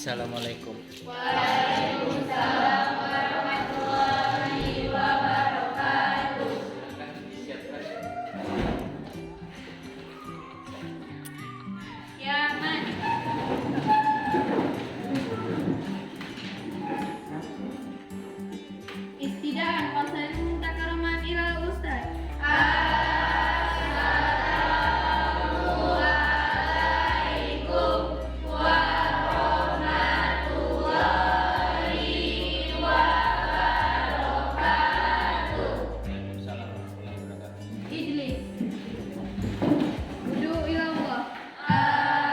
Assalamualaikum. Waalaikumsalam warahmatullahi wabarakatuh. Silakan disiapkan. Ya, Man. Istidaan wasan takaraman ilal ustaz. Assalamualaikum warahmatullahi wabarakatuh. Waalaikumsalam warahmatullahi wabarakatuh. Ijlis. Wudu ilallah.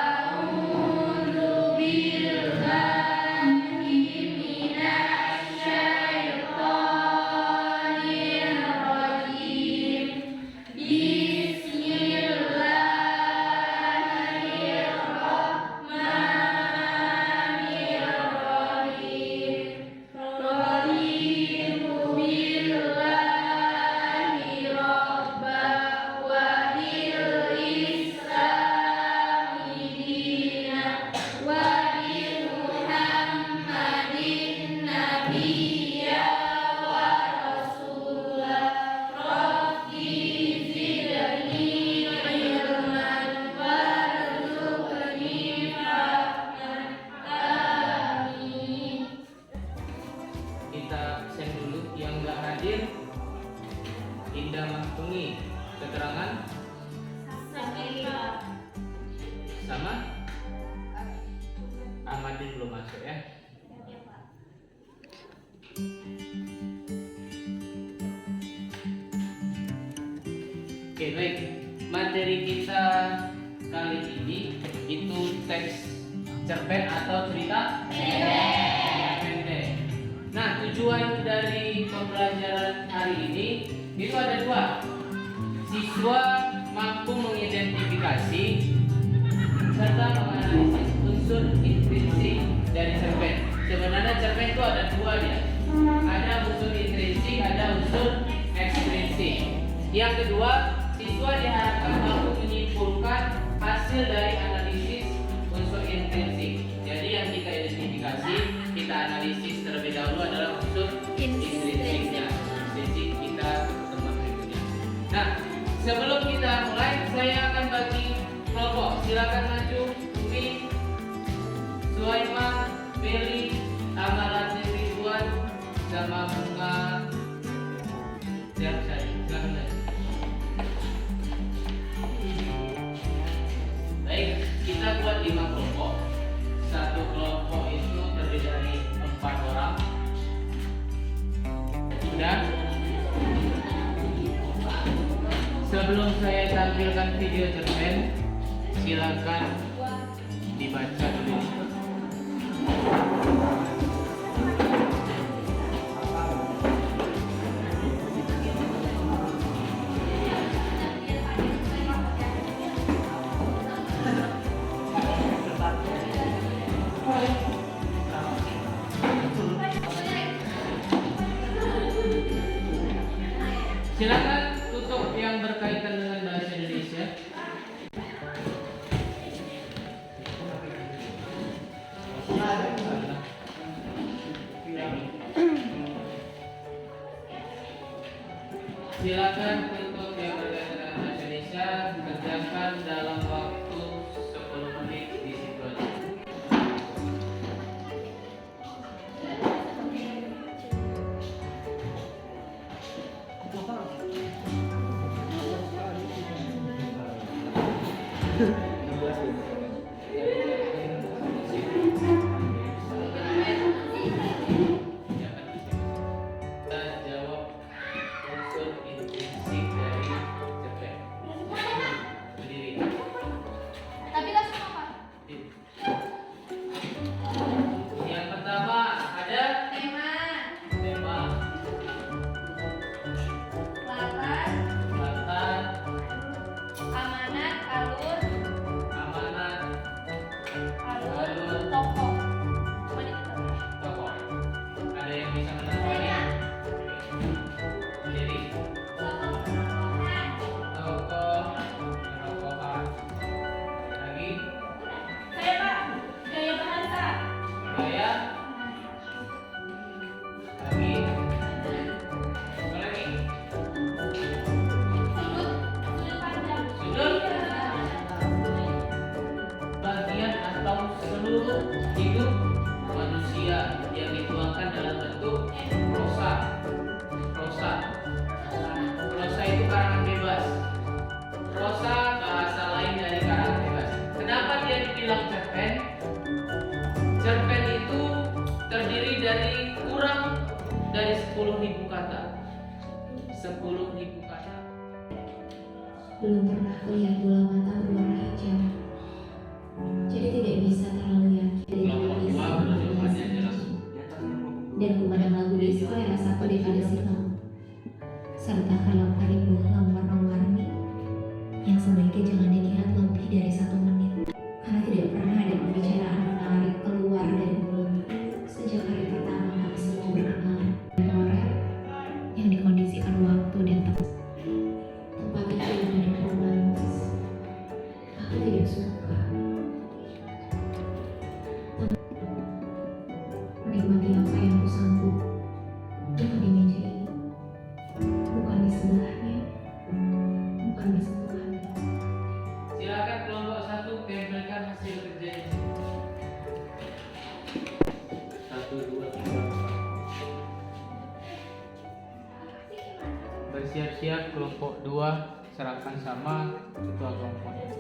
A'udzu billahi minasy syaithanir rajim. Bismillahirrahmanirrahim. Raditu billahi rabba wa bil islami dina wa bi Muhammadin nabiyya wa rasula. Rabbi zidni ilman warzuqni fahman. Amin. Kita absen dulu yang nggak hadir. Indah Mahfuni, keterangan sama Ahmadin belum masuk ya. Oke, baik. Materi kita kali ini itu teks cerpen atau cerita pendek. Nah, tujuan dari pembelajaran hari ini itu ada dua. Siswa mampu mengidentifikasi serta menganalisis unsur intrinsik dari cerpen. Sebenarnya cerpen itu ada dua dia. Ada unsur intrinsik, ada unsur ekstrinsik. Yang kedua, siswa diharapkan mampu menyimpulkan hasil dari analisis unsur intrinsik. Jadi yang kita identifikasi, kita analisis terlebih dahulu adalah unsur intrinsiknya. Intrinsik kita pertemuan berikutnya. Nah, sebelum kita mulai, saya akan bagi kelompok. Silakan maju, Umi, Suhaima, Beli, Amarat Ridwan, sama Bunga. Siap saya, silakan maju. Baik, kita buat 5 kelompok. Satu kelompok itu terdiri dari 4 orang. Sudah? Sebelum saya tampilkan video cerpen, silakan dibaca dulu. Silakan tutup yang berkaitan dengan bahasa Indonesia. Silakan tutup yang berkaitan dengan bahasa Indonesia. Kerjakan dalam waktu 10 menit di situ aja. Kita jawab unsur intrinsik dari cerpen. Berdiri. Tapi langsung apa? Yang pertama ada Tema, tema, latar, latar, amanat, alur, amanat, alur, tokoh. tokoh. Ada yang bisa menentukannya? Berdiri. Tokoh, tokohan. Lagi. Saya Pak, gaya bahasa. seluruh hidup manusia yang dituangkan dalam bentuk prosa. Prosa itu karangan bebas. Prosa bahasa lain dari karangan bebas. Kenapa dia dibilang cerpen? Cerpen itu terdiri dari kurang dari 10.000 kata. 10.000 kata. Belum pernah kulihat bola mata berwarna hijau, jadi tidak bisa terlalu yakin dengan isi dan kumandang lagu disco era 1 dekade silam, serta kelap keribuan warna-warni yang sebaiknya jangan dilihat lebih dari 1 menit, karena tidak pernah ada pembicaraan menarik keluar dari mulutku sejak hari pertama kami semua berkenalan. Noret yang dikondisikan waktu dan tempat itu dengan romantis. Aku tidak suka menikmati apa yang ku sanggup, bukan di meja ini, bukan di sebelahnya, bukan bersentuhan. Silakan kelompok 1 tempelkan hasil kerjanya. 1, 2, 3, 4. Bersiap-siap kelompok 2, serahkan sama ketua kelompoknya.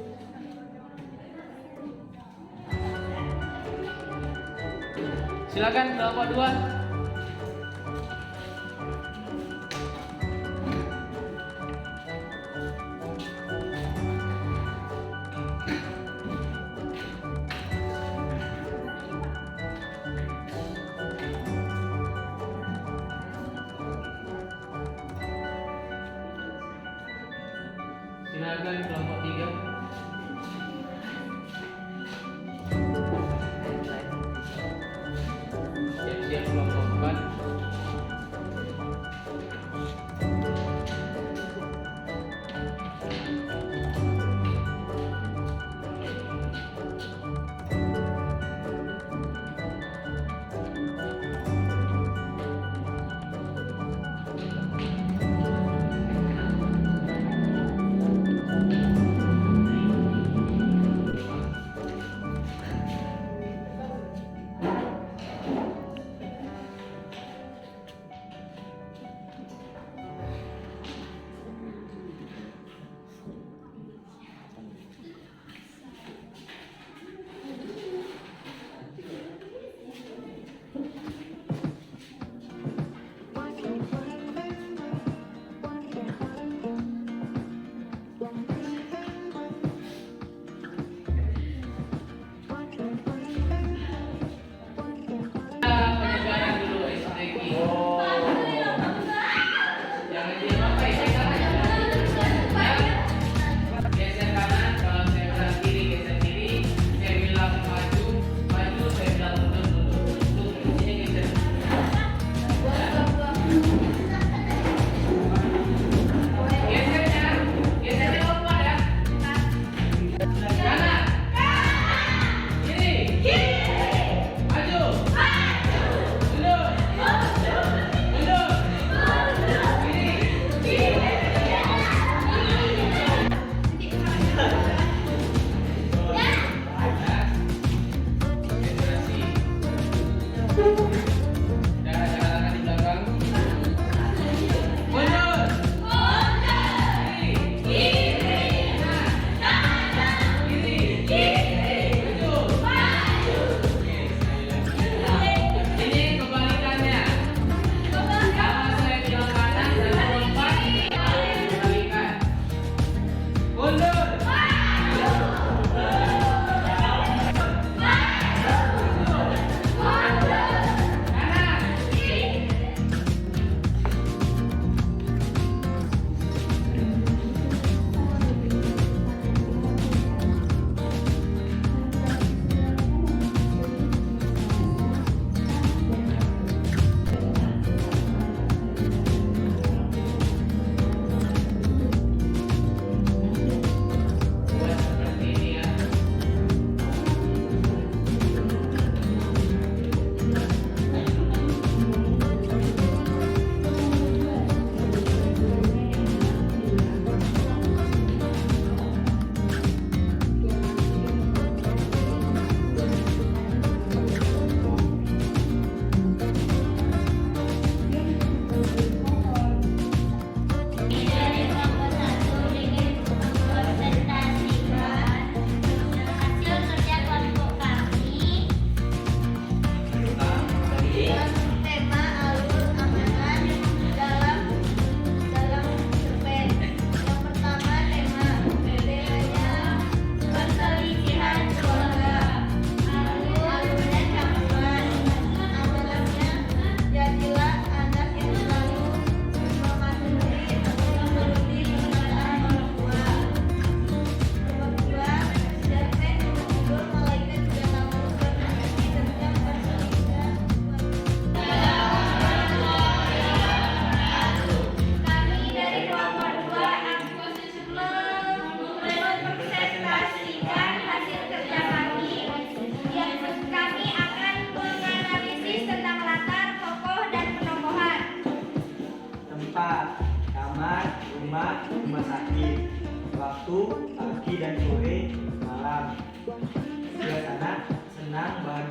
Silakan kelompok 2. Silakan kelompok 3. Siap-siap kelompok 4.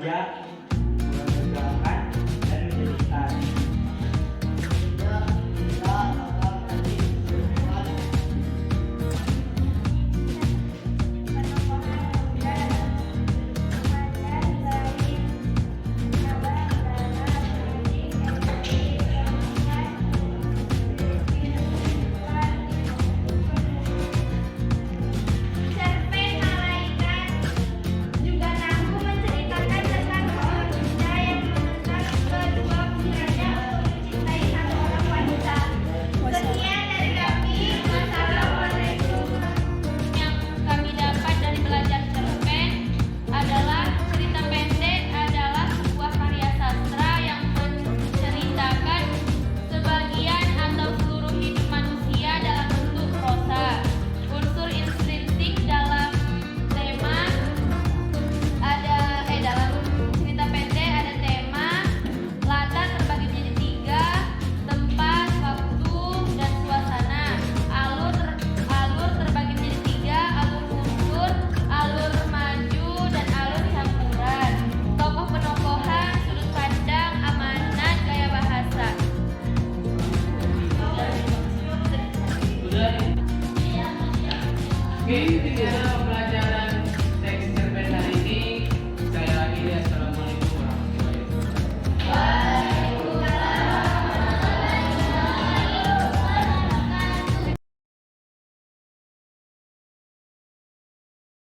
remaja, menegangkan, dan menjadikan. Cerpen malaikat juga mampu menceritakan tentang seorang bunda yang menentang kedua pikirannya untuk mencintai satu orang wanita. Sekian dari kami. Wassalamualaikum. Yang kami dapat dari belajar cerpen adalah cerita pendek adalah sebuah karya sastra yang menceritakan sebagian atau seluruh hidup manusia dalam bentuk prosa. Unsur intrinsik dalam tema dalam cerita pendek ada tema, latar terbagi menjadi 3, tempat, waktu, dan suasana. Alur terbagi menjadi 3, alur unsur, alur maju, dan alur campuran. Tokoh penokohan, sudut pandang, amanat, gaya bahasa. Sudah. Oke, ketika